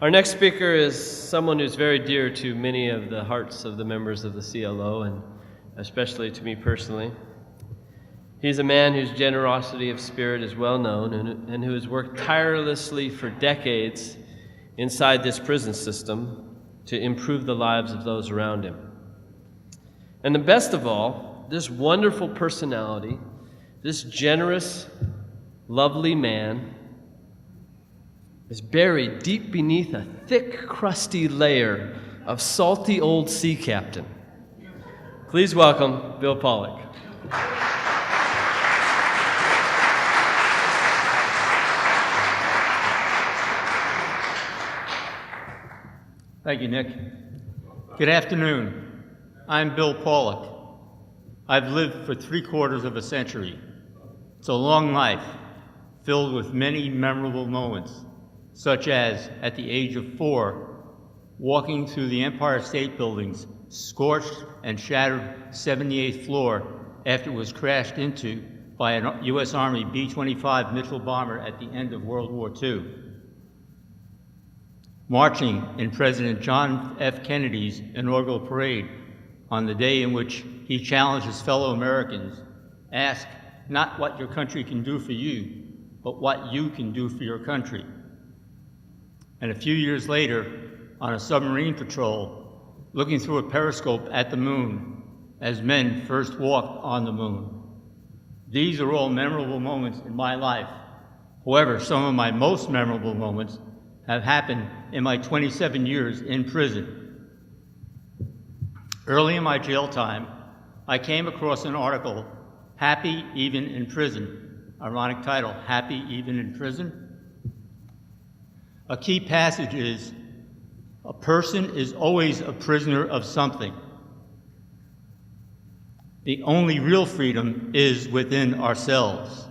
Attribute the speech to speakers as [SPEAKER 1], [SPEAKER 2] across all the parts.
[SPEAKER 1] Our next speaker is someone who's very dear to many of the hearts of the members of the CLO, and especially to me personally. He's a man whose generosity of spirit is well known and who has worked tirelessly for decades inside this prison system to improve the lives of those around him. And the best of all, this wonderful personality, this generous, lovely man, is buried deep beneath a thick, crusty layer of salty old sea captain. Please welcome Bill Pawlyk.
[SPEAKER 2] Thank you, Nick. Good afternoon. I'm Bill Pawlyk. I've lived for 3/4 of a century. It's a long life, filled with many memorable moments, such as, at the age of 4, walking through the Empire State Building's scorched and shattered 78th floor after it was crashed into by a U.S. Army B-25 Mitchell bomber at the end of World War II. Marching in President John F. Kennedy's inaugural parade on the day in which he challenged his fellow Americans, ask not what your country can do for you, but what you can do for your country. And a few years later, on a submarine patrol, looking through a periscope at the moon as men first walked on the moon. These are all memorable moments in my life. However, some of my most memorable moments have happened in my 27 years in prison. Early in my jail time, I came across an article, Happy Even in Prison. Ironic title, Happy Even in Prison. A key passage is, a person is always a prisoner of something. The only real freedom is within ourselves.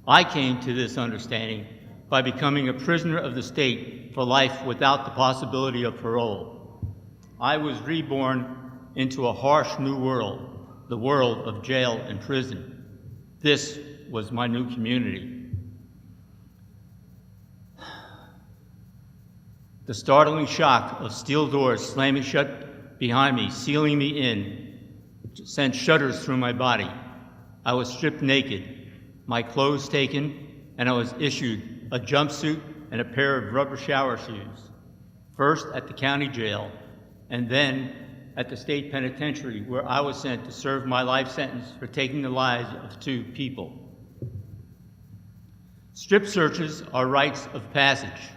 [SPEAKER 2] I came to this understanding by becoming a prisoner of the state for life without the possibility of parole. I was reborn into a harsh new world, the world of jail and prison. This was my new community. The startling shock of steel doors slamming shut behind me, sealing me in, sent shudders through my body. I was stripped naked, my clothes taken, and I was issued a jumpsuit and a pair of rubber shower shoes, first at the county jail, and then at the state penitentiary, where I was sent to serve my life sentence for taking the lives of 2 people. Strip searches are rites of passage.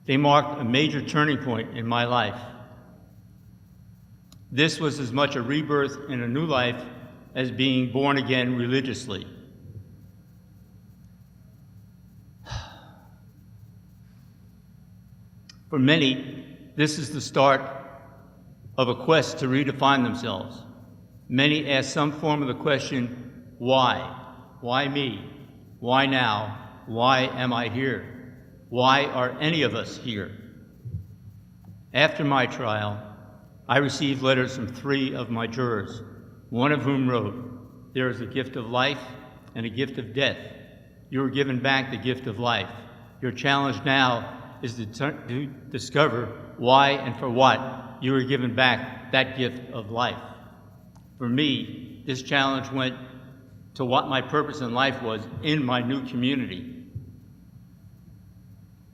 [SPEAKER 2] They marked a major turning point in my life. This was as much a rebirth in a new life as being born again religiously. For many, this is the start of a quest to redefine themselves. Many ask some form of the question, why? Why me? Why now? Why am I here? Why are any of us here? After my trial, I received letters from 3 of my jurors, one of whom wrote, "There is a gift of life and a gift of death. You are given back the gift of life. Your challenge now is to discover why and for what you were given back that gift of life." For me, this challenge went to what my purpose in life was in my new community.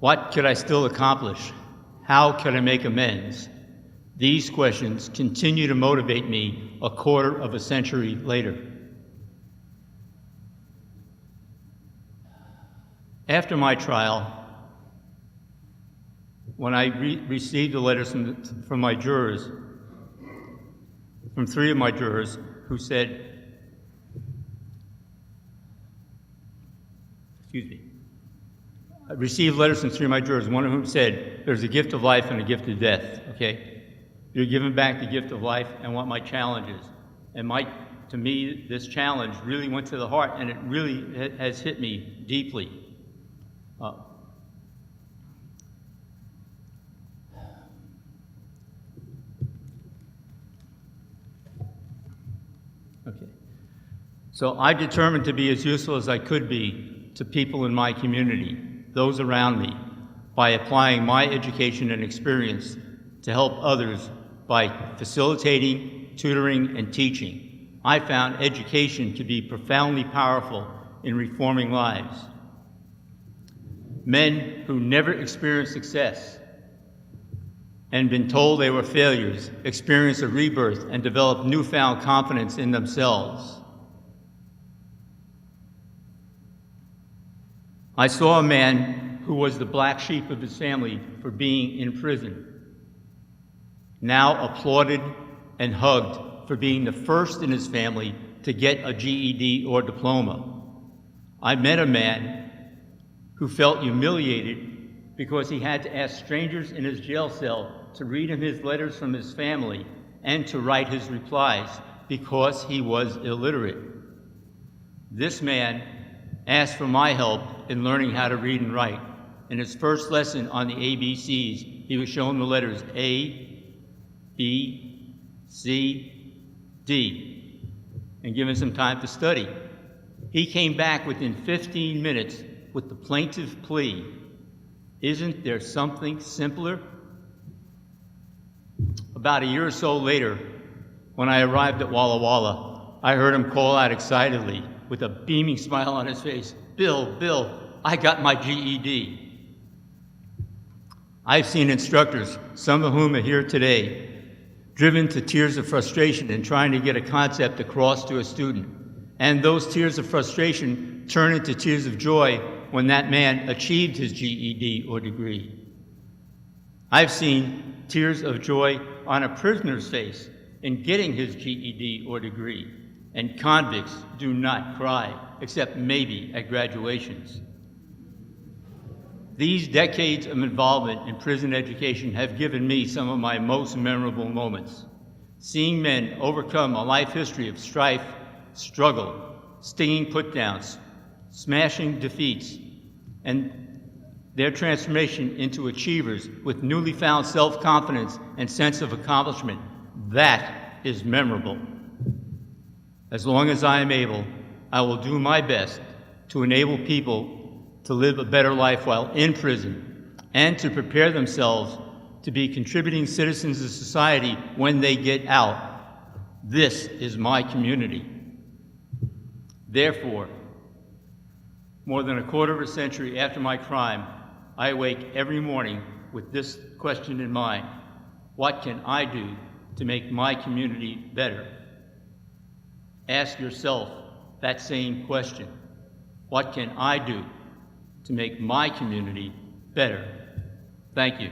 [SPEAKER 2] What could I still accomplish? How could I make amends? These questions continue to motivate me a 1/4 of a century later. After my trial, when I received the letters from my jurors, from 3 of my jurors who said, I received letters from 3 of my jurors, one of whom said, "There's a gift of life and a gift of death," okay? You're giving back the gift of life and what my challenge is. And to me, this challenge really went to the heart, and it really has hit me deeply. So I determined to be as useful as I could be to people in my community, those around me, by applying my education and experience to help others by facilitating, tutoring, and teaching. I found education to be profoundly powerful in reforming lives. Men who never experienced success and been told they were failures experience a rebirth and develop newfound confidence in themselves. I saw a man who was the black sheep of his family for being in prison, now applauded and hugged for being the first in his family to get a GED or diploma. I met a man who felt humiliated because he had to ask strangers in his jail cell to read him his letters from his family and to write his replies because he was illiterate. This man asked for my help in learning how to read and write. In his first lesson on the ABCs, he was shown the letters A, B, C, D, and given some time to study. He came back within 15 minutes with the plaintive plea, "Isn't there something simpler?" About a year or so later, when I arrived at Walla Walla, I heard him call out excitedly, with a beaming smile on his face, Bill, I got my GED." I've seen instructors, some of whom are here today, driven to tears of frustration in trying to get a concept across to a student. And those tears of frustration turn into tears of joy when that man achieved his GED or degree. I've seen tears of joy on a prisoner's face in getting his GED or degree, and convicts do not cry, except maybe at graduations. These decades of involvement in prison education have given me some of my most memorable moments. Seeing men overcome a life history of strife, struggle, stinging put-downs, smashing defeats, and their transformation into achievers with newly found self-confidence and sense of accomplishment, that is memorable. As long as I am able, I will do my best to enable people to live a better life while in prison and to prepare themselves to be contributing citizens of society when they get out. This is my community. Therefore, more than a quarter of a century after my crime, I awake every morning with this question in mind: what can I do to make my community better? Ask yourself that same question. What can I do to make my community better? Thank you.